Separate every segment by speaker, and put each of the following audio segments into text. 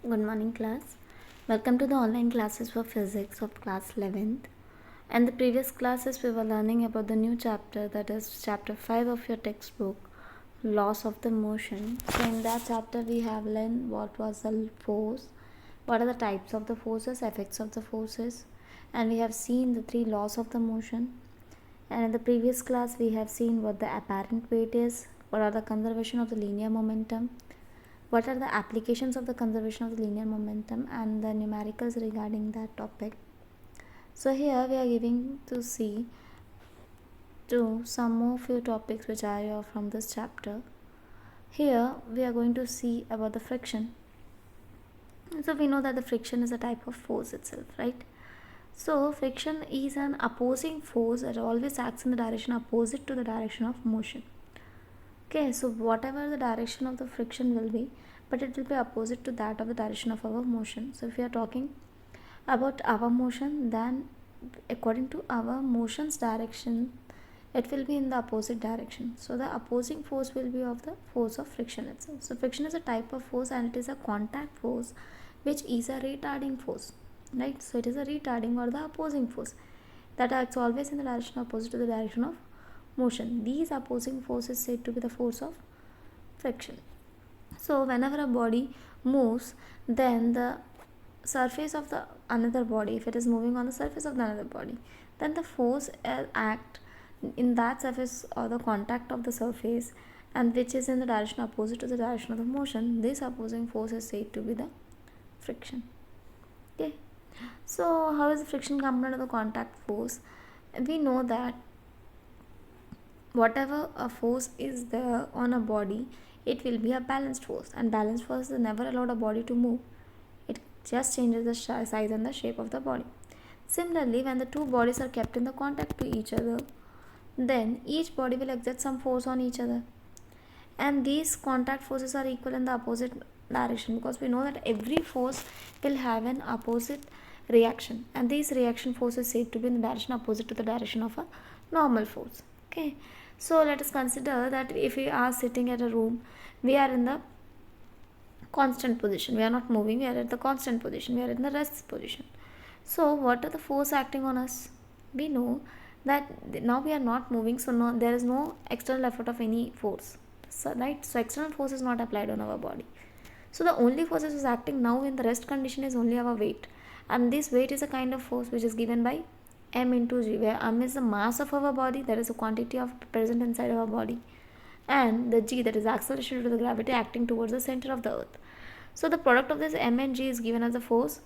Speaker 1: Good morning, class. Welcome to the online classes for physics of class 11th. And the previous classes, we were learning about the new chapter, that is chapter 5 of your textbook, Laws of the Motion. So, in that chapter, we have learned what was the force, what are the types of the forces, effects of the forces, and we have seen the three laws of the motion. And in the previous class, we have seen what the apparent weight is, what are the conservation of the linear momentum, what are the applications of the conservation of the linear momentum, and the numericals regarding that topic. So here we are giving to see to some more few topics which are from this chapter. Here we are going to see about the friction. So we know that the friction is a type of force itself, right? So friction is an opposing force that always acts in the direction opposite to the direction of motion. Okay, so whatever the direction of the friction will be, but it will be opposite to that of the direction of our motion. So if we are talking about our motion, then according to our motion's direction, it will be in the opposite direction. So the opposing force will be of the force of friction itself. So friction is a type of force and it is a contact force which is a retarding force, right? So it is a retarding or the opposing force that acts always in the direction opposite to the direction of motion. These opposing forces said to be the force of friction. So whenever a body moves, then the surface of the another body, if it is moving on the surface of the another body, then the force act in that surface or the contact of the surface, and which is in the direction opposite to the direction of the motion. This opposing force is said to be the friction. Okay, so how is the friction component of the contact force? We know that whatever a force is there on a body, it will be a balanced force, and balanced force never allowed a body to move. It just changes the size and the shape of the body. Similarly, when the two bodies are kept in the contact to each other, then each body will exert some force on each other, and these contact forces are equal in the opposite direction, because we know that every force will have an opposite reaction, and these reaction forces said to be in the direction opposite to the direction of a normal force. Okay, so let us consider that if we are sitting at a room, we are in the constant position, we are not moving, we are at the constant position, we are in the rest position. So what are the force acting on us? We know that now we are not moving, so no, there is no external effort of any force, so, right? So external force is not applied on our body. So the only force is acting now in the rest condition is only our weight, and this weight is a kind of force which is given by m into g, where m is the mass of our body, that is the quantity of present inside our body, and the g, that is acceleration due to the gravity acting towards the center of the earth. So the product of this m and g is given as a force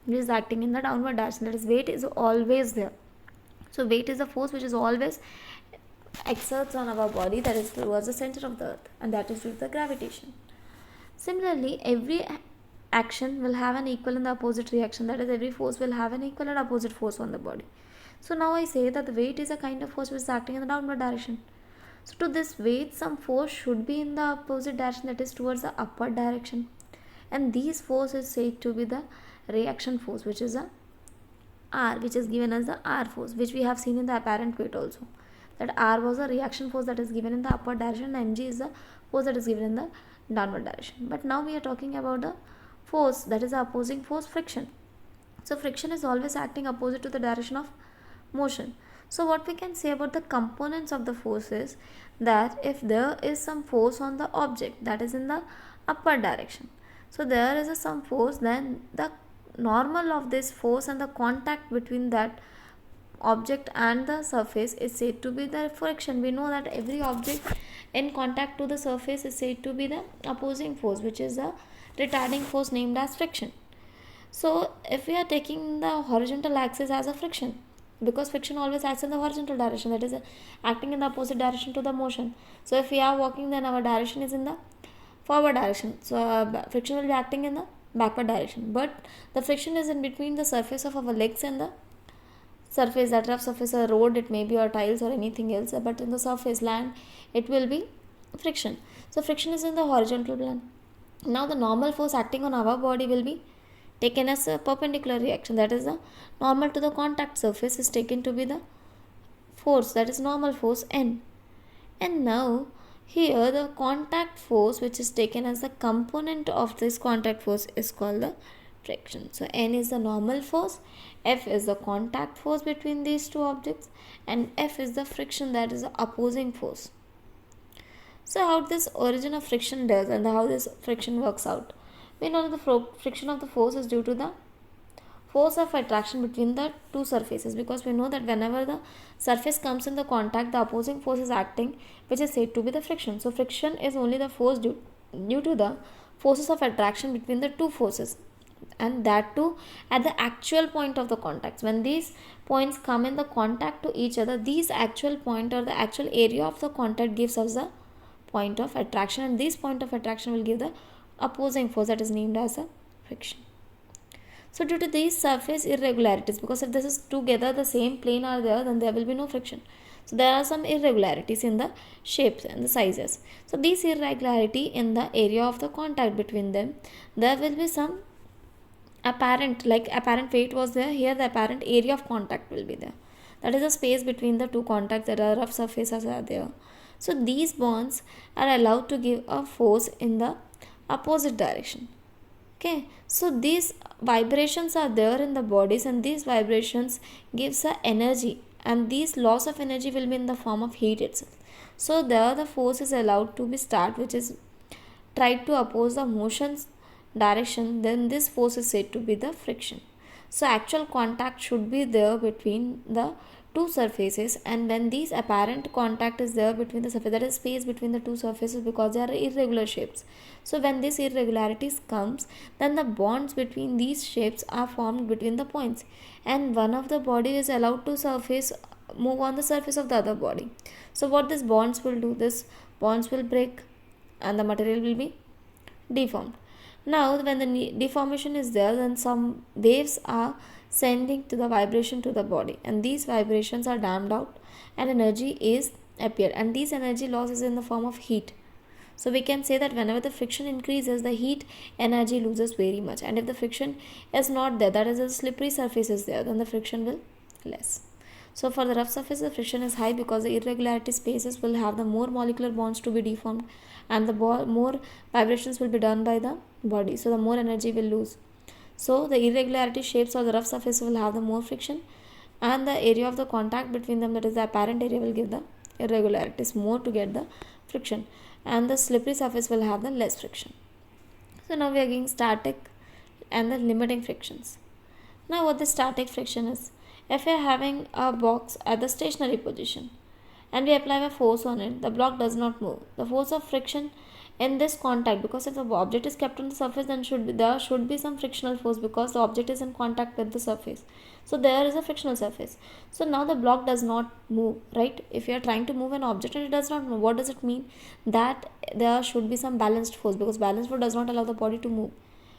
Speaker 1: which is acting in the downward direction, that is weight is always there. So weight is a force which is always exerts on our body, that is towards the center of the earth, and that is due to the gravitation. Similarly, every action will have an equal and the opposite reaction, that is every force will have an equal and opposite force on the body. So now I say that the weight is a kind of force which is acting in the downward direction. So to this weight, some force should be in the opposite direction, that is towards the upward direction, and these force is said to be the reaction force, which is a R, which is given as the R force, which we have seen in the apparent weight also, that R was a reaction force that is given in the upward direction, and mg is the force that is given in the downward direction. But now we are talking about the force that is the opposing force, friction. So friction is always acting opposite to the direction of motion. So what we can say about the components of the force is that if there is some force on the object that is in the upward direction, so there is some force, then the normal of this force and the contact between that object and the surface is said to be the friction. We know that every object in contact to the surface is said to be the opposing force, which is the retarding force named as friction. So if we are taking the horizontal axis as a friction, because friction always acts in the horizontal direction, that is acting in the opposite direction to the motion. So if we are walking, then our direction is in the forward direction, so friction will be acting in the backward direction, but the friction is in between the surface of our legs and the surface, that rough surface, a road it may be, or tiles or anything else, but in the surface land it will be friction. So friction is in the horizontal plane. Now the normal force acting on our body will be taken as a perpendicular reaction, that is the normal to the contact surface is taken to be the force, that is normal force n. And now Here the contact force which is taken as the component of this contact force is called the friction. So N is the normal force, F is the contact force between these two objects, and F is the friction, that is the opposing force. So how this origin of friction does and how this friction works out. We know that the friction of the force is due to the force of attraction between the two surfaces, because we know that whenever the surface comes in the contact, the opposing force is acting, which is said to be the friction. So friction is only the force due to the forces of attraction between the two forces, and that too at the actual point of the contacts. When these points come in the contact to each other, these actual point or the actual area of the contact gives us the point of attraction, and this point of attraction will give the opposing force, that is named as a friction. So due to these surface irregularities, because if this is together the same plane are there, then there will be no friction. So there are some irregularities in the shapes and the sizes. So these irregularity in the area of the contact between them, there will be some apparent, like apparent weight was there, here the apparent area of contact will be there. That is the space between the two contacts, that are rough surfaces are there. So these bonds are allowed to give a force in the opposite direction. Okay, so these vibrations are there in the bodies, and these vibrations gives a energy, and these loss of energy will be in the form of heat itself. So there the force is allowed to be start, which is tried to oppose the motion's direction, then this force is said to be the friction. So actual contact should be there between the two surfaces, and when these apparent contact is there between the surface, that is space between the two surfaces, because they are irregular shapes. So when this irregularities comes, then the bonds between these shapes are formed between the points, and one of the body is allowed to surface move on the surface of the other body. So what these bonds will do, this bonds will break and the material will be deformed. Now when the deformation is there, then some waves are sending to the vibration to the body, and these vibrations are dammed out and energy is appeared, and this energy loss is in the form of heat. So we can say that whenever the friction increases, the heat energy loses very much, and if the friction is not there, that is a slippery surface is there, then the friction will less. So for the rough surface, the friction is high because the irregularity spaces will have the more molecular bonds to be deformed, and the more vibrations will be done by the body, so the more energy will lose. So the irregularity shapes or the rough surface will have the more friction, and the area of the contact between them, that is the apparent area, will give the irregularities more to get the friction, and the slippery surface will have the less friction. So now we are getting static and the limiting frictions. Now what the static friction is, if we are having a box at the stationary position and we apply a force on it, the block does not move. The force of friction in this contact, because if the object is kept on the surface, then there should be some frictional force, because the object is in contact with the surface. So there is a frictional surface. So now the block does not move, right? If you are trying to move an object and it does not move, what does it mean? That there should be some balanced force, because balanced force does not allow the body to move,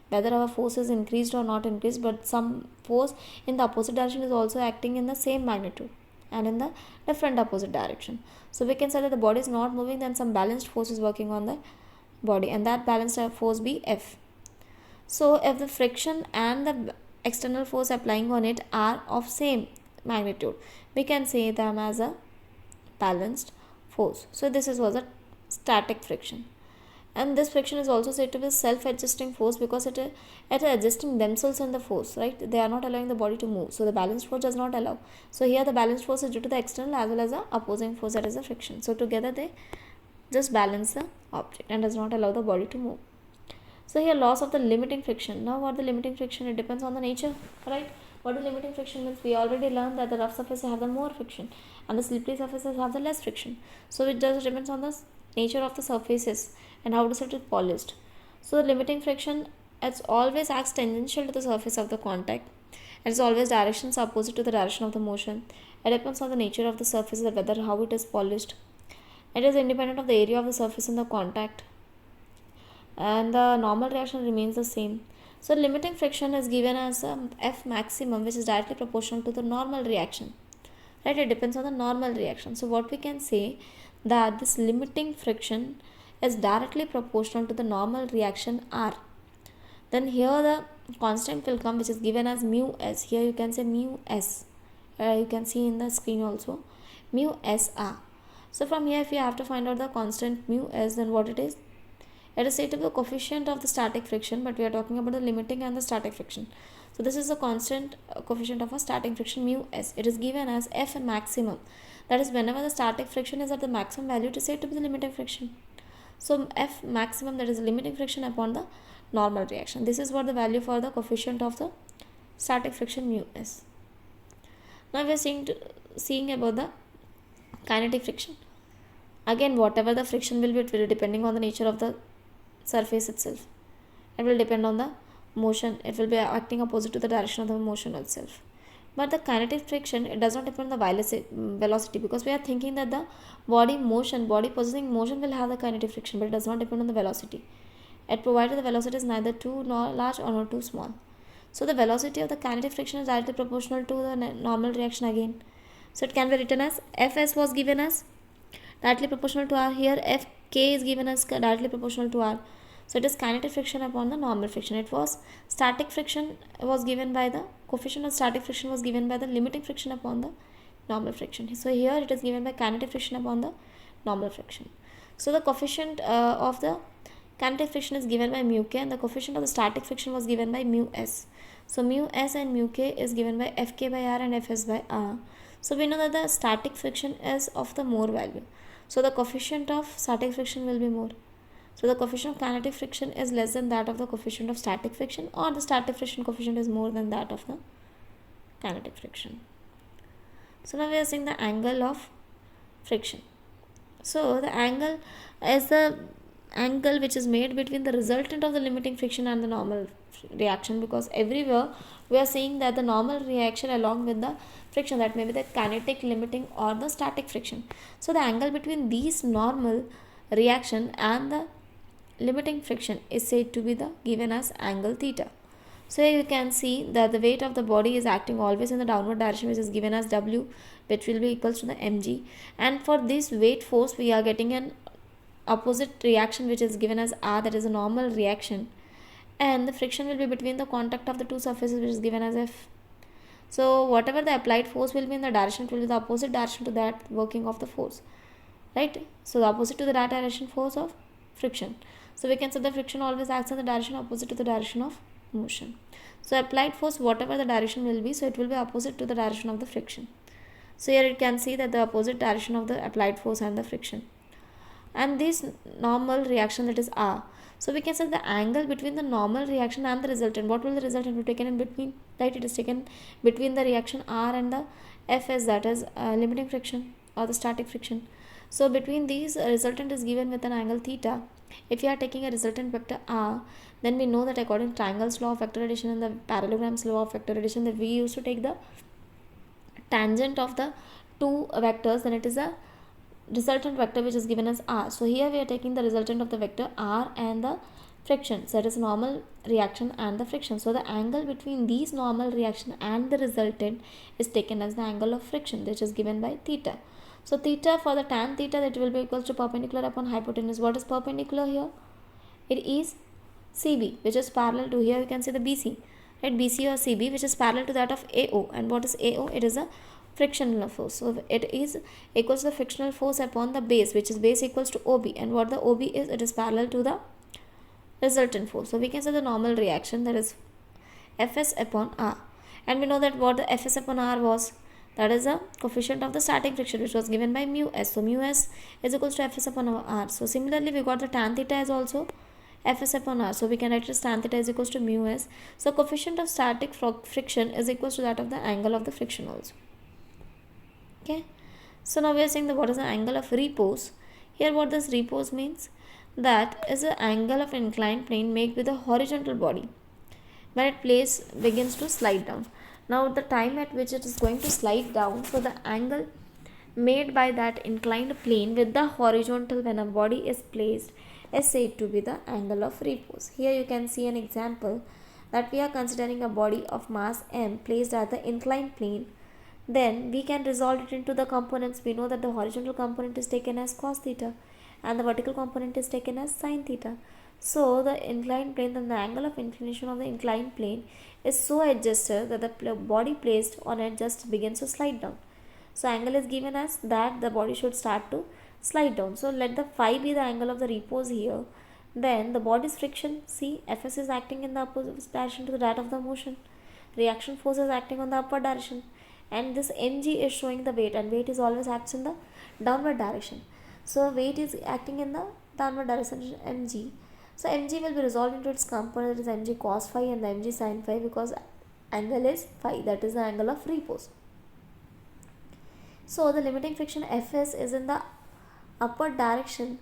Speaker 1: whether our force is increased or not increased, but some force in the opposite direction is also acting in the same magnitude and in the different opposite direction. So we can say that the body is not moving, then some balanced force is working on the body, and that balanced force be F. So if the friction and the external force applying on it are of same magnitude, we can say them as a balanced force. So this was a static friction, and this friction is also said to be self-adjusting force, because it is adjusting themselves in the force, right? They are not allowing the body to move, so the balanced force does not allow. So here the balanced force is due to the external as well as the opposing force, that is the friction. So together they just balance the object and does not allow the body to move. So here loss of the limiting friction. Now what the limiting friction, it depends on the nature, right? What the limiting friction means, we already learned that the rough surfaces have the more friction and the slippery surfaces have the less friction. So it just depends on the nature of the surfaces and how does it is polished. So the limiting friction, it's always acts tangential to the surface of the contact, and it's always directions opposite to the direction of the motion. It depends on the nature of the surface, whether how it is polished. It is independent of the area of the surface in the contact, and the normal reaction remains the same. So limiting friction is given as F maximum, which is directly proportional to the normal reaction, right? It depends on the normal reaction. So what we can say, that this limiting friction is directly proportional to the normal reaction R. Then here the constant will come, which is given as mu s. Here you can say mu s. You can see in the screen also mu s r. So from here, if you have to find out the constant mu s, then what it is? It is said to be the coefficient of the static friction, but we are talking about the limiting and the static friction. So this is the constant coefficient of a static friction mu s. It is given as F maximum. That is, whenever the static friction is at the maximum value, it is said to be the limiting friction. So F maximum, that is limiting friction upon the normal reaction. This is what the value for the coefficient of the static friction mu is. Now we are seeing about the kinetic friction. Again, whatever the friction will be, it will be depending on the nature of the surface itself. It will depend on the motion. It will be acting opposite to the direction of the motion itself. But the kinetic friction, it does not depend on the velocity, because we are thinking that the body possessing motion will have the kinetic friction, but it does not depend on the velocity. It provided the velocity is neither too large or not too small. So the velocity of the kinetic friction is directly proportional to the normal reaction again. So it can be written as Fs was given as directly proportional to r. Here Fk is given as directly proportional to r. So it is kinetic friction upon the normal friction. It was static friction was given by the coefficient of static friction was given by the limiting friction upon the normal friction. So here it is given by kinetic friction upon the normal friction. So the coefficient of the kinetic friction is given by mu k, and the coefficient of the static friction was given by mu s. So mu s and mu k is given by Fk by r and Fs by r. So we know that the static friction is of the more value. So the coefficient of static friction will be more. So the coefficient of kinetic friction is less than that of the coefficient of static friction, or the static friction coefficient is more than that of the kinetic friction. So now we are seeing the angle of friction. So the angle is the angle which is made between the resultant of the limiting friction and the normal reaction, because everywhere we are seeing that the normal reaction along with the friction, that may be the kinetic, limiting or the static friction. So the angle between these normal reaction and the limiting friction is said to be the given as angle theta. So here you can see that the weight of the body is acting always in the downward direction, which is given as W, which will be equals to the mg, and for this weight force we are getting an opposite reaction which is given as r, that is a normal reaction, and the friction will be between the contact of the two surfaces, which is given as F. So whatever the applied force will be in the direction, it will be the opposite direction to that working of the force, right? So the opposite to the that direction force of friction. So we can say the friction always acts in the direction opposite to the direction of motion. So applied force, whatever the direction will be, so it will be opposite to the direction of the friction. So here you can see that the opposite direction of the applied force and the friction. And this normal reaction, that is R. So we can say the angle between the normal reaction and the resultant. What will the resultant be taken in between? Right, it is taken between the reaction R and the Fs, that is limiting friction or the static friction. So between these, resultant is given with an angle theta. If you are taking a resultant vector R, then we know that according to triangle's law of vector addition and the parallelogram's law of vector addition, that we used to take the tangent of the two vectors, then it is a resultant vector which is given as R. So here we are taking the resultant of the vector R and the friction, so that is normal reaction and the friction. So the angle between these normal reaction and the resultant is taken as the angle of friction, which is given by theta. So theta, for the tan theta, that will be equals to perpendicular upon hypotenuse. What is perpendicular here? It is CB, which is parallel to, here you can see the BC, right? BC or CB, which is parallel to that of AO. And what is AO? It is a frictional force. So it is equals to the frictional force upon the base, which is base equals to OB. And what the OB is, it is parallel to the resultant force. So we can say the normal reaction, that is Fs upon R. And we know that what the Fs upon R was, that is the coefficient of the static friction, which was given by mu s. So mu s is equals to Fs upon R. So similarly we got the tan theta as also Fs upon R. So we can write as tan theta is equals to mu s. So coefficient of static friction is equals to that of the angle of the friction also. Okay. So now we are saying that what is the angle of repose. Here what this repose means, that is the angle of inclined plane made with a horizontal body when its begins to slide down. Now the time at which it is going to slide down, so the angle made by that inclined plane with the horizontal when a body is placed is said to be the angle of repose. Here you can see an example that we are considering a body of mass m placed at the inclined plane. Then we can resolve it into the components. We know that the horizontal component is taken as cos theta and the vertical component is taken as sin theta. So the inclined plane, then the angle of inclination of the inclined plane is so adjusted that the body placed on it just begins to slide down. So angle is given as that the body should start to slide down. So let the phi be the angle of the repose here. Then the body's friction, see, Fs is acting in the opposite direction to that of the motion. Reaction force is acting on the upward direction. And this mg is showing the weight, and weight is always acts in the downward direction. So weight is acting in the downward direction, mg. So mg will be resolved into its component, that is mg cos phi and the mg sin phi, because angle is phi, that is the angle of repose. So the limiting friction Fs is in the upward direction.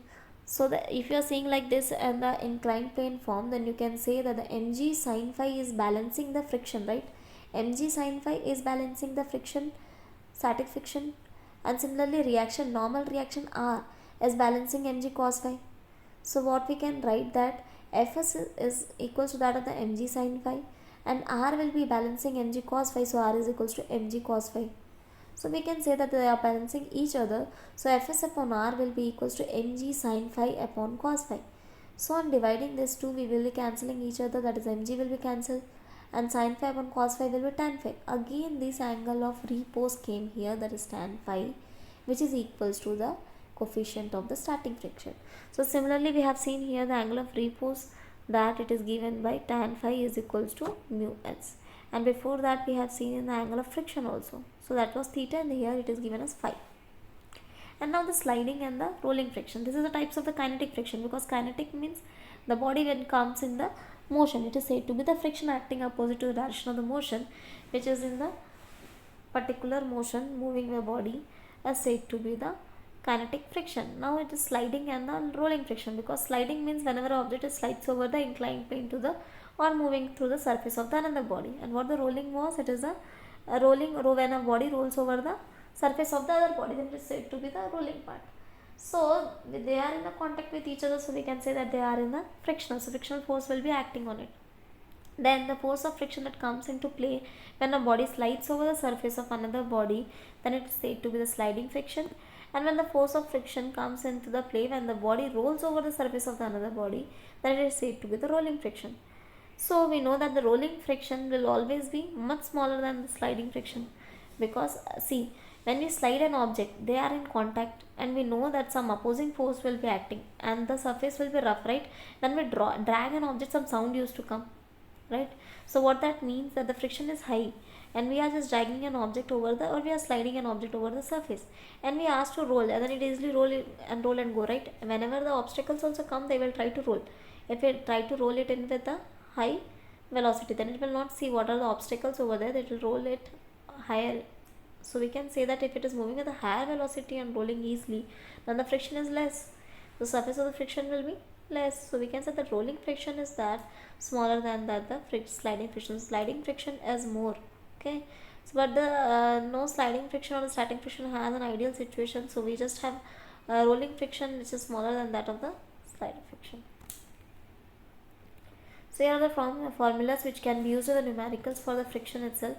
Speaker 1: So that if you are seeing like this and the inclined plane form, then you can say that the mg sin phi is balancing the friction, right? Mg sin phi is balancing the friction, static friction, and similarly reaction, normal reaction R is balancing mg cos phi. So what we can write that Fs is equals to that of the mg sin phi, and R will be balancing mg cos phi, so R is equals to mg cos phi. So we can say that they are balancing each other. So Fs upon R will be equals to mg sin phi upon cos phi. So on dividing this two, we will be cancelling each other, that is mg will be cancelled and sin phi upon cos phi will be tan phi. Again this angle of repose came here, that is tan phi, which is equals to the coefficient of the starting friction. So similarly we have seen here the angle of repose, that it is given by tan phi is equals to mu s. And before that we have seen in the angle of friction also. So that was theta, and here it is given as phi. And now the sliding and the rolling friction. This is the types of the kinetic friction, because kinetic means the body when comes in the motion, it is said to be the friction acting opposite to the direction of the motion, which is in the particular motion moving the body, as said to be the kinetic friction. Now it is sliding and the rolling friction, because sliding means whenever an object is slides over the inclined plane to the or moving through the surface of the another body. And what the rolling was, it is a rolling when a body rolls over the surface of the other body, then it is said to be the rolling part. So they are in the contact with each other, so we can say that they are in the frictional. So frictional force will be acting on it. Then the force of friction that comes into play when a body slides over the surface of another body, then it is said to be the sliding friction. And when the force of friction comes into the play when the body rolls over the surface of the another body, then it is said to be the rolling friction. So we know that the rolling friction will always be much smaller than the sliding friction, because see, when we slide an object, they are in contact, and we know that some opposing force will be acting and the surface will be rough, right? When we drag an object, some sound used to come, right? So what that means, that the friction is high and we are just dragging an object over the, or we are sliding an object over the surface, and we ask to roll, and then it easily roll and go, right? Whenever the obstacles also come, they will try to roll. If we try to roll it in with a high velocity, then it will not see what are the obstacles over there, it will roll it higher. So we can say that if it is moving with a higher velocity and rolling easily, then the friction is less, the surface of the friction will be less. So we can say that rolling friction is that smaller than that the sliding friction. Sliding friction is more, okay? So but the no sliding friction or the static friction has an ideal situation, so we just have rolling friction which is smaller than that of the sliding friction. So here are the formulas which can be used as the numericals for the friction itself.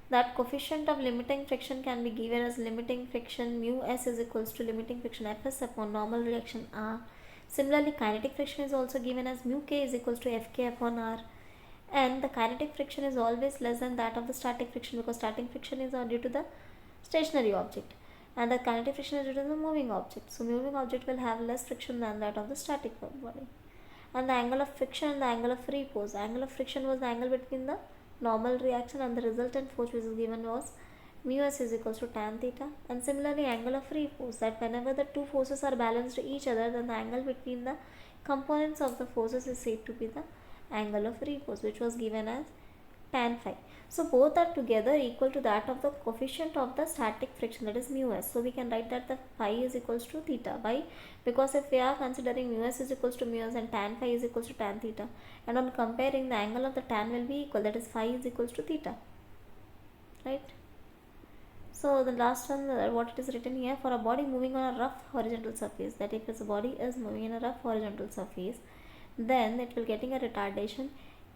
Speaker 1: That coefficient of limiting friction can be given as limiting friction mu s is equals to limiting friction Fs upon normal reaction R. Similarly, kinetic friction is also given as mu k is equals to Fk upon R. And the kinetic friction is always less than that of the static friction, because static friction is due to the stationary object and the kinetic friction is due to the moving object. So moving object will have less friction than that of the static body. And the angle of friction and the angle of repose. Angle of friction was the angle between the normal reaction, and the resultant force which is given was mu s is equals to tan theta. And similarly, angle of repose, that whenever the two forces are balanced to each other, then the angle between the components of the forces is said to be the angle of repose, which was given as tan phi. So both are together equal to that of the coefficient of the static friction, that is mu s. So we can write that the phi is equals to theta. Why? Because if we are considering mu s is equals to mu s and tan phi is equals to tan theta, and on comparing, the angle of the tan will be equal, that is phi is equals to theta, right? So the last one, what it is written here, for a body moving on a rough horizontal surface, that if its body is moving in a rough horizontal surface, then it will getting a retardation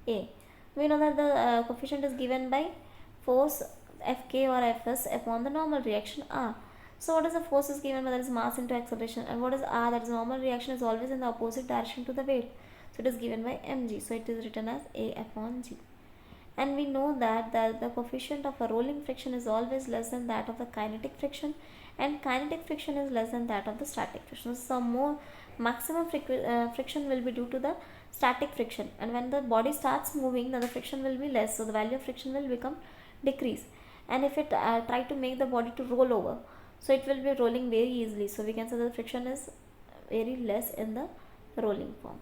Speaker 1: A. We know that the coefficient is given by force Fk or Fs upon the normal reaction R. So what is the force is given by, that is mass into acceleration, and what is R, that is normal reaction is always in the opposite direction to the weight. So it is given by mg, so it is written as A upon g. And we know that the coefficient of a rolling friction is always less than that of the kinetic friction, and kinetic friction is less than that of the static friction. So more maximum friction will be due to the static friction, and when the body starts moving, then the friction will be less, so the value of friction will become decrease. And if it try to make the body to roll over, so it will be rolling very easily, so we can say the friction is very less in the rolling form.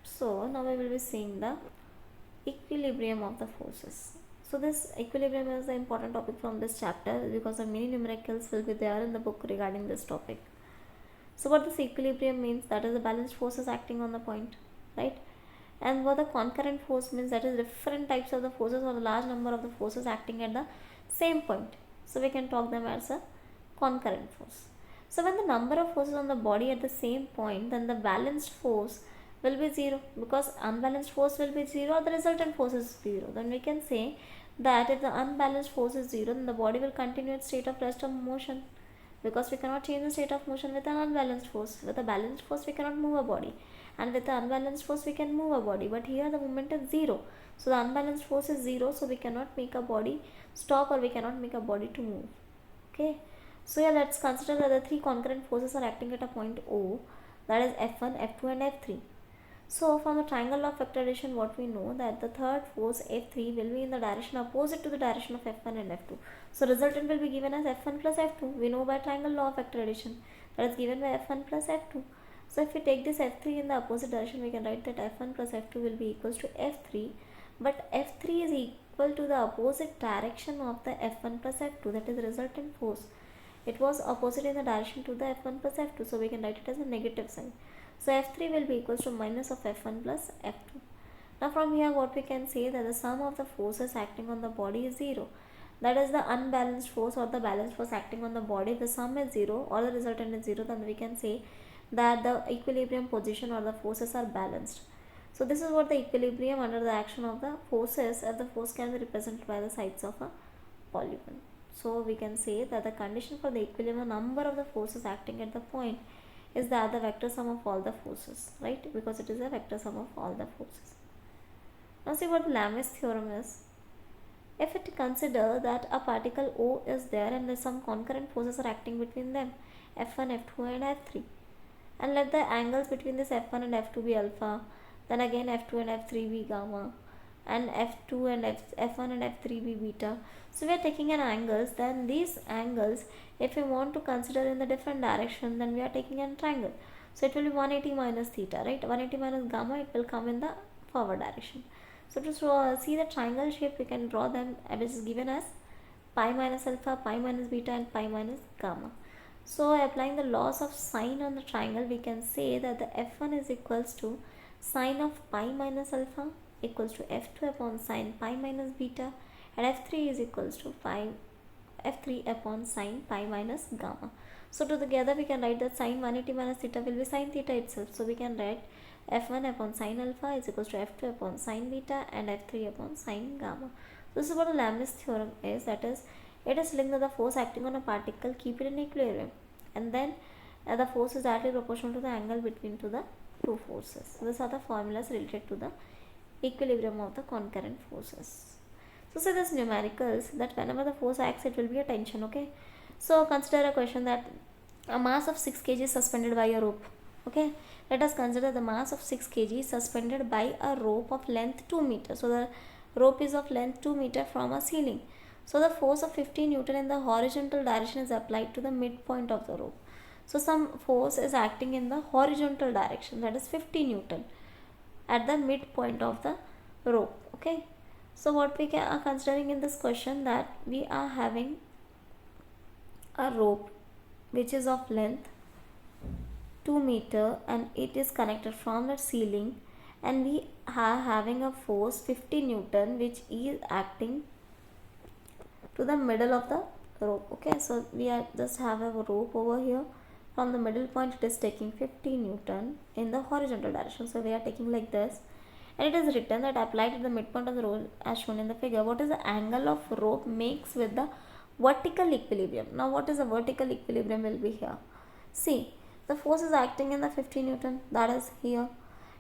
Speaker 1: So now we will be seeing the equilibrium of the forces. So this equilibrium is the important topic from this chapter, because of many numericals will be there in the book regarding this topic. So what this equilibrium means, that is the balanced forces acting on the point, right? And what the concurrent force means, that is different types of the forces or a large number of the forces acting at the same point. So we can talk them as a concurrent force. So when the number of forces on the body at the same point, then the balanced force will be 0, because unbalanced force will be 0 or the resultant force is 0. Then we can say that if the unbalanced force is 0, then the body will continue its state of rest of motion, because we cannot change the state of motion with an unbalanced force. With a balanced force we cannot move a body, and with the unbalanced force we can move a body, but here the movement is 0, so the unbalanced force is 0, so we cannot make a body stop, or we cannot make a body to move. Okay, so yeah, let's consider that the three concurrent forces are acting at a point O, that is F1, F2 and F3. So from the triangle law of vector addition, what we know, that the third force F3 will be in the direction opposite to the direction of F1 and F2. So resultant will be given as F1 plus F2. We know by triangle law of vector addition, that is given by F1 plus F2. So if we take this F3 in the opposite direction, we can write that F1 plus F2 will be equals to F3, but F3 is equal to the opposite direction of the F1 plus F2, that is the resultant force. It was opposite in the direction to the F1 plus F2, so we can write it as a negative sign. So F3 will be equals to minus of F1 plus F2. Now from here what we can say, that the sum of the forces acting on the body is 0. That is the unbalanced force or the balanced force acting on the body, the sum is 0 or the resultant is 0, then we can say that the equilibrium position or the forces are balanced. So this is what the equilibrium under the action of the forces, and the force can be represented by the sides of a polygon. So we can say that the condition for the equilibrium number of the forces acting at the point is that the vector sum of all the forces, right? Because it is a vector sum of all the forces. Now see what the Lamè's theorem is. If it consider that a particle O is there and some concurrent forces are acting between them, F1, F2 and F3, and let the angles between this F1 and F2 be alpha, then again F2 and F3 be gamma, and F2 and F1 and F3 be beta. So we are taking an angles, then these angles, if we want to consider in the different direction, then we are taking a triangle. So it will be 180 minus theta, right? 180 minus gamma, it will come in the forward direction. So to see the triangle shape, we can draw them, which is given as pi minus alpha, pi minus beta and pi minus gamma. So applying the laws of sine on the triangle, we can say that the F1 is equals to sine of pi minus alpha equals to F2 upon sine pi minus beta, and F3 is equals to F3 upon sine pi minus gamma. So together we can write that sine 180 minus theta will be sine theta itself. So we can write F1 upon sine alpha is equals to F2 upon sine beta and F3 upon sine gamma. So this is what the Lamè's theorem is, that is, it is linked that the force acting on a particle keep it in equilibrium, and then the force is directly proportional to the angle between the two forces. So these are the formulas related to the equilibrium of the concurrent forces. So say this numericals, that whenever the force acts, it will be a tension. Okay, so consider a question that a mass of 6 kg is suspended by a rope. Okay, let us consider the mass of 6 kg is suspended by a rope of length 2 meters. So the rope is of length 2 meters from a ceiling. So the force of 50 Newton in the horizontal direction is applied to the midpoint of the rope. So some force is acting in the horizontal direction, that is 50 Newton at the midpoint of the rope. Okay, so what we are considering in this question, that we are having a rope which is of length 2 meter and it is connected from the ceiling, and we are having a force 50 Newton which is acting to the middle of the rope. Okay, so we are just have a rope over here. From the middle point, it is taking 50 Newton in the horizontal direction. So we are taking like this, and it is written that applied at the midpoint of the rope as shown in the figure, what is the angle of rope makes with the vertical equilibrium. Now what is the vertical equilibrium will be here. See, the force is acting in the 50 Newton, that is here,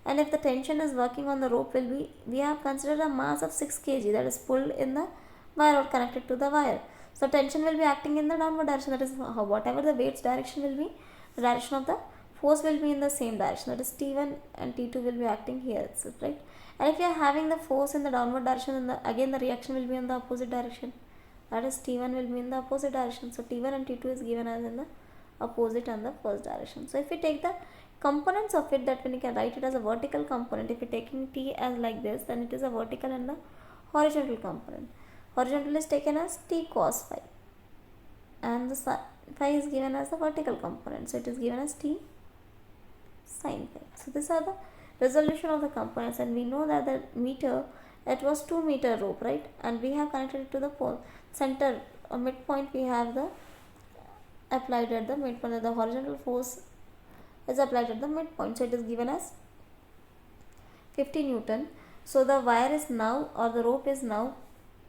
Speaker 1: and if the tension is working on the rope will be, we have considered a mass of 6 kg that is pulled in the wire or connected to the wire. So tension will be acting in the downward direction, that is whatever the weight's direction will be, the direction of the force will be in the same direction, that is T1 and T2 will be acting here itself, right? And if you are having the force in the downward direction, then again the reaction will be in the opposite direction, that is T1 will be in the opposite direction. So T1 and T2 is given as in the opposite and the first direction. So if we take the components of it, that when you can write it as a vertical component, if you're taking T as like this, then it is a vertical and the horizontal component. Horizontal is taken as T cos phi, and the phi is given as the vertical component, so it is given as T sin phi. So these are the resolution of the components, and we know that the meter, it was 2 meter rope, right? And we have connected it to the pole center or midpoint. We have the applied at the midpoint, the horizontal force is applied at the midpoint, so it is given as 50 Newton. So the wire is now, or the rope is now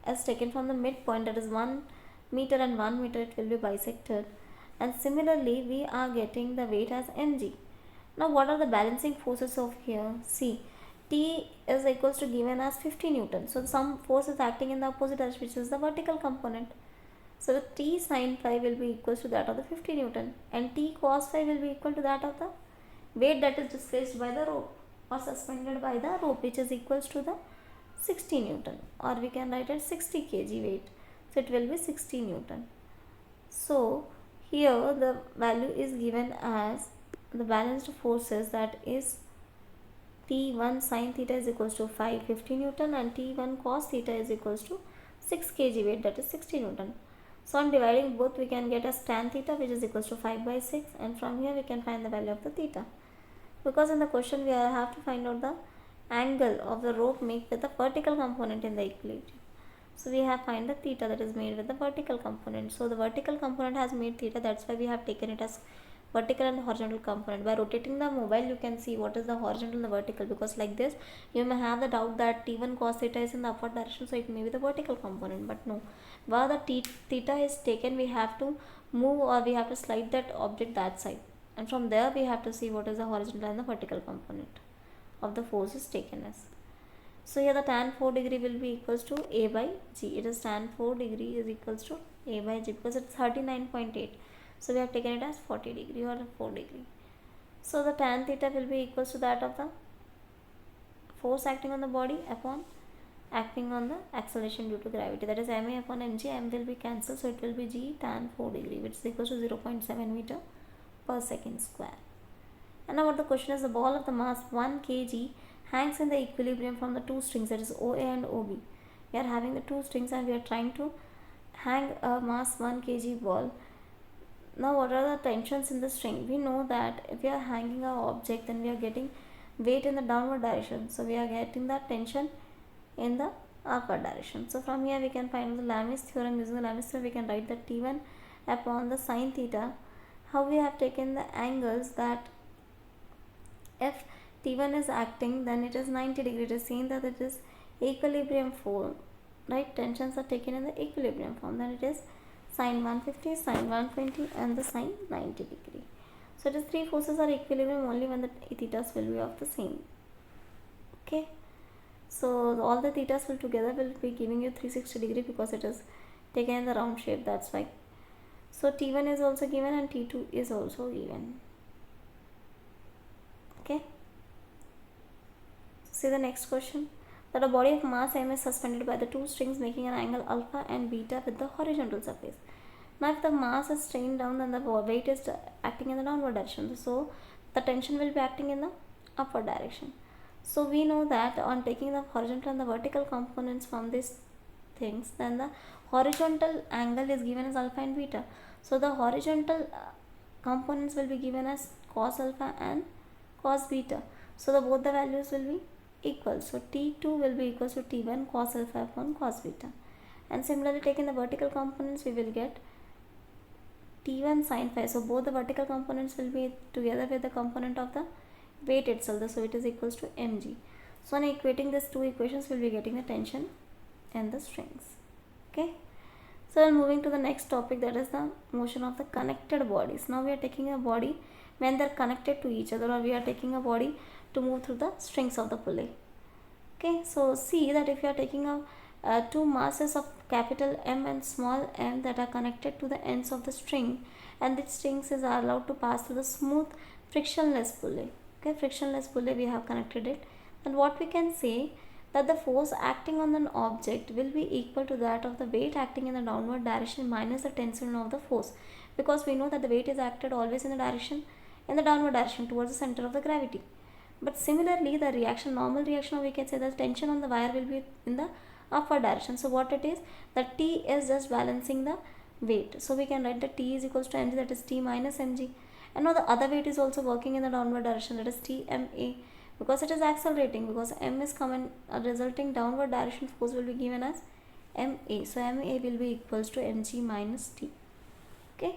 Speaker 1: as taken from the midpoint, that is 1 meter and 1 meter, it will be bisected, and similarly we are getting the weight as mg. Now what are the balancing forces of here? See, T is equals to given as 50 Newton, so some force is acting in the opposite direction, which is the vertical component. So the T sin phi will be equal to that of the 50 Newton, and T cos phi will be equal to that of the weight that is displaced by the rope or suspended by the rope, which is equals to the 60 Newton, or we can write it 60 kg weight, so it will be 60 Newton. So here the value is given as the balanced forces, that is T1 sin theta is equals to 550 Newton and T1 cos theta is equals to 6 kg weight, that is 60 Newton. So on dividing both, we can get as tan theta, which is equals to 5 by 6, and from here we can find the value of the theta, because in the question we have to find out the angle of the rope made with the vertical component in the equilibrium. So we have find the theta that is made with the vertical component. So the vertical component has made theta, that's why we have taken it as vertical and horizontal component. By rotating the mobile, you can see what is the horizontal and the vertical, because like this you may have the doubt that T1 cos theta is in the upward direction, so it may be the vertical component, but no, while the theta is taken, we have to move, or we have to slide that object that side, and from there we have to see what is the horizontal and the vertical component of the force is taken as. So here the tan 4 degree will be equals to A by G. It is tan 4 degree is equals to A by G, because it's 39.8. So we have taken it as 40 degree or 4 degree. So the tan theta will be equals to that of the force acting on the body upon acting on the acceleration due to gravity, that is ma upon mg. M will be cancelled, so it will be G tan 4 degree, which is equals to 0.7 meter per second square. And now what the question is, the ball of the mass 1 kg hangs in the equilibrium from the two strings, that is OA and OB. We are having the two strings and we are trying to hang a mass 1 kg ball. Now what are the tensions in the string? We know that if we are hanging an object, then we are getting weight in the downward direction, so we are getting that tension in the upward direction. So from here we can find the Lami's theorem. Using the Lami's theorem, we can write that T1 upon the sin theta. How we have taken the angles, that if T1 is acting, then it is 90 degree. It is saying that it is equilibrium form, right? Tensions are taken in the equilibrium form, then it is sin 150, sin 120 and the sin 90 degree. So it is three forces are equilibrium only when the thetas will be of the same. Okay, so all the thetas will together will be giving you 360 degree, because it is taken in the round shape, that's why. So T1 is also given and T2 is also given. Okay, see the next question, that a body of mass m is suspended by the two strings making an angle alpha and beta with the horizontal surface. Now if the mass is strained down, then the weight is acting in the downward direction, so the tension will be acting in the upward direction. So we know that on taking the horizontal and the vertical components from these things, then the horizontal angle is given as alpha and beta. So the horizontal components will be given as cos alpha and cos beta. So both the values will be equal. So T2 will be equal to T1 cos alpha upon cos beta. And similarly, taking the vertical components, we will get T1 sin phi. So both the vertical components will be together with the component of the weight itself. So it is equals to mg. So on equating these two equations, we will be getting the tension and the strings. Okay. So moving to the next topic, that is the motion of the connected bodies. Now we are taking a body when they are connected to each other, or we are taking a body to move through the strings of the pulley. Okay, so see that if you are taking a two masses of capital M and small m that are connected to the ends of the string, and these strings are allowed to pass through the smooth frictionless pulley. Okay, frictionless pulley we have connected it. And what we can say that the force acting on an object will be equal to that of the weight acting in the downward direction minus the tension of the force, because we know that the weight is acted always in the downward direction towards the center of the gravity. But similarly, the reaction, normal reaction, or we can say the tension on the wire will be in the upward direction. So what it is, the T is just balancing the weight. So we can write that T is equals to mg, that is T minus mg. And now the other weight is also working in the downward direction, that is Tma, because it is accelerating, because m is common, resulting downward direction force will be given as ma. So ma will be equals to mg minus T. Okay.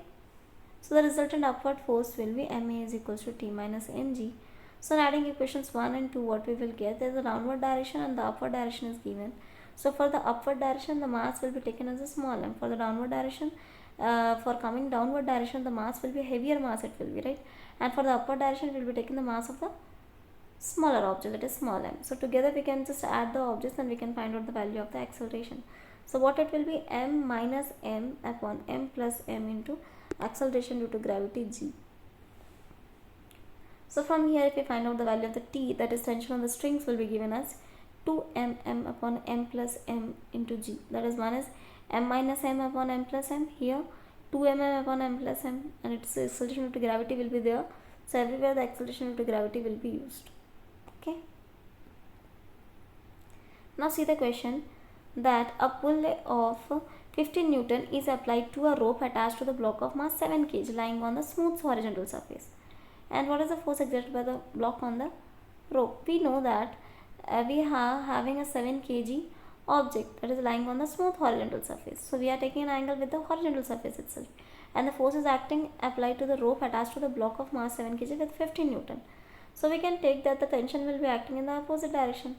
Speaker 1: So the resultant upward force will be ma is equals to T minus mg. So in adding equations 1 and 2, what we will get is the downward direction and the upward direction is given. So for the upward direction, the mass will be taken as a small m. For the downward direction, for coming downward direction, the mass will be heavier mass, it will be, right? And for the upward direction, it will be taking the mass of the smaller object, that is small m. So together we can just add the objects and we can find out the value of the acceleration. So what it will be, m minus m upon m plus m into acceleration due to gravity g. So from here, if we find out the value of the T, that is tension on the strings, will be given as 2mm upon m plus m into g. That is 1 is m minus m upon m plus m. Here 2mm upon m plus m, and its acceleration due to gravity will be there. So everywhere the acceleration due to gravity will be used. Okay. Now see the question, that a pull of 15 Newton is applied to a rope attached to the block of mass 7 kg lying on the smooth horizontal surface. And what is the force exerted by the block on the rope? We know that we are having a 7 kg object that is lying on the smooth horizontal surface. So we are taking an angle with the horizontal surface itself, and the force is acting applied to the rope attached to the block of mass 7 kg with 15 Newton. So we can take that the tension will be acting in the opposite direction.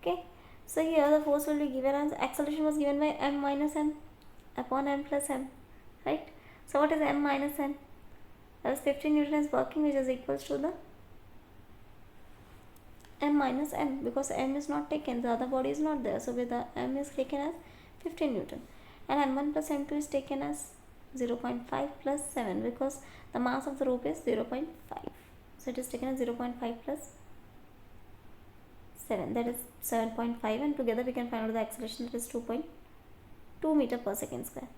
Speaker 1: Okay. So here the force will be given as acceleration was given by m minus m upon m plus m, right? So what is m minus m? That is 15 Newton is working, which is equals to the m minus m, because m is not taken, the other body is not there. So with the m is taken as 15 Newton, and m1 plus m2 is taken as 0.5 plus 7, because the mass of the rope is 0.5. So it is taken as 0.5 plus 7, that is 7.5, and together we can find out the acceleration, that is 2.2 meter per second square.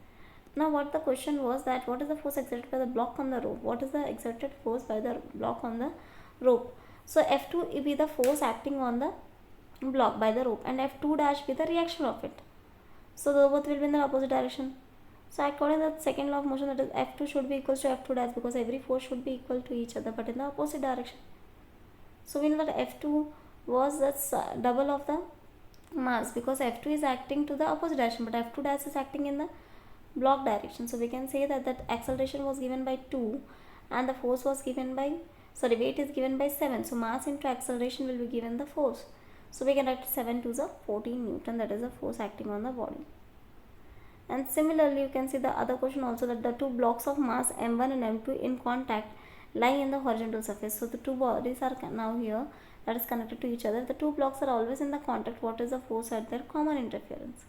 Speaker 1: Now what the question was, that what is the force exerted by the block on the rope? What is the exerted force by the block on the rope? So F2 will be the force acting on the block by the rope, and F2 dash be the reaction of it. So the both will be in the opposite direction. So according to the second law of motion, that is F2 should be equal to F2 dash, because every force should be equal to each other but in the opposite direction. So we know that F2 was the double of the mass, because F2 is acting to the opposite direction, but F2 dash is acting in the block direction. So we can say that that acceleration was given by 2 and the force was given by, weight is given by 7. So mass into acceleration will be given the force. So we can write 7 to the 14 Newton, that is the force acting on the body. And similarly, you can see the other question also, that the two blocks of mass m1 and m2 in contact lie in the horizontal surface. So the two bodies are now here, that is connected to each other. The two blocks are always in the contact. What is the force at their common interference?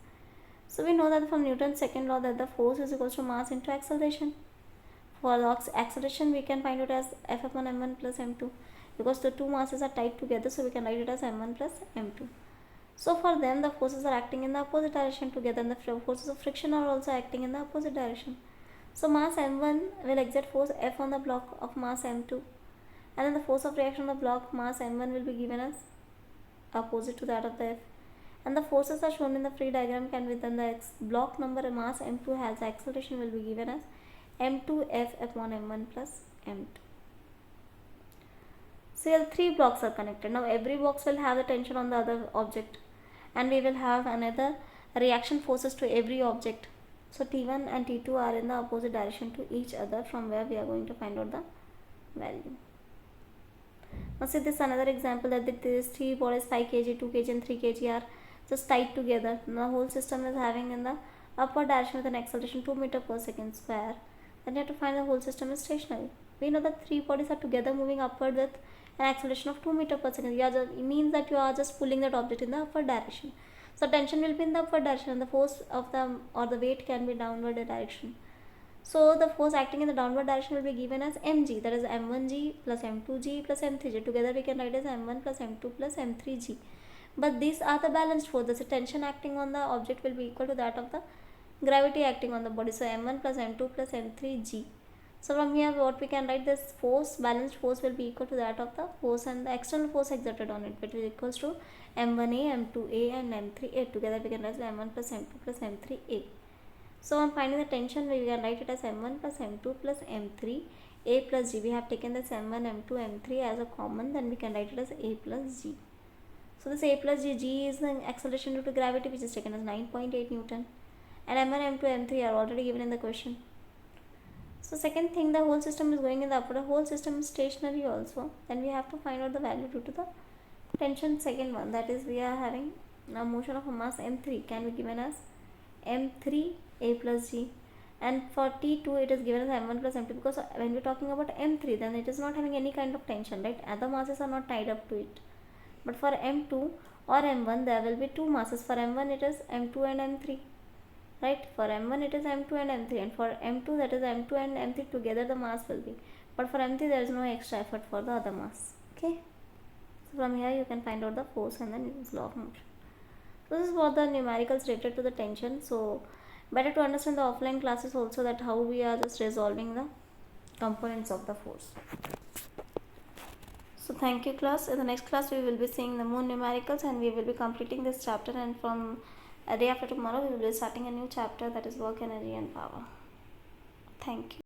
Speaker 1: So we know that from Newton's second law, that the force is equal to mass into acceleration. For the acceleration, we can find it as F upon m1 plus m2, because the two masses are tied together, so we can write it as m1 plus m2. So for them, the forces are acting in the opposite direction together, and the forces of friction are also acting in the opposite direction. So mass m1 will exert force F on the block of mass m2, and then the force of reaction on the block mass m1 will be given as opposite to that of the F. And the forces are shown in the free diagram can be then the block number mass m2 has acceleration will be given as m2f upon m1 plus m2. So here 3 blocks are connected. Now every box will have the tension on the other object, and we will have another reaction forces to every object. So T1 and T2 are in the opposite direction to each other, from where we are going to find out the value. Now see this another example, that these 3 bodies 5 kg, 2 kg and 3 kg are just tied together. The whole system is having in the upward direction with an acceleration 2 meter per second square. Then you have to find the whole system is stationary. We know that 3 bodies are together moving upward with an acceleration of 2 meter per second. It means that you are just pulling that object in the upward direction. So tension will be in the upward direction and the force of the weight can be downward direction. So the force acting in the downward direction will be given as mg, that is m1g plus m2g plus m3g. Together we can write as m1 plus m2 plus m3g. But these are the balanced forces. The tension acting on the object will be equal to that of the gravity acting on the body. So m1 plus m2 plus m3g. So from here what we can write, this force, balanced force will be equal to that of the force and the external force exerted on it, which is equals to m1a, m2a and m3a. Together we can write m1 plus m2 plus m3a. So on finding the tension, we can write it as m1 plus m2 plus m3 a plus g. We have taken this m1, m2, m3 as a common, then we can write it as a plus g. So this a plus g is the acceleration due to gravity, which is taken as 9.8 Newton, and m1, m2, m3 are already given in the question. So second thing, the whole system is going in the upward, the whole system is stationary also. Then we have to find out the value due to the tension. Second one, that is we are having a motion of a mass m3 can be given as m3 a plus g, and for t2 it is given as m1 plus m2, because when we are talking about m3 then it is not having any kind of tension, right? Other masses are not tied up to it. But for m2 or m1 there will be two masses. For m1 it is m2 and m3, right? For m1 it is m2 and m3, and for m2 that is m2 and m3 together the mass will be. But for m3 there is no extra effort for the other mass. Okay, so from here you can find out the force and the Newton's law of motion. So this is what the numericals related to the tension. So better to understand the offline classes also, that how we are just resolving the components of the force. So thank you class. In the next class we will be seeing the more numericals and we will be completing this chapter, and from a day after tomorrow we will be starting a new chapter, that is work, energy and power. Thank you.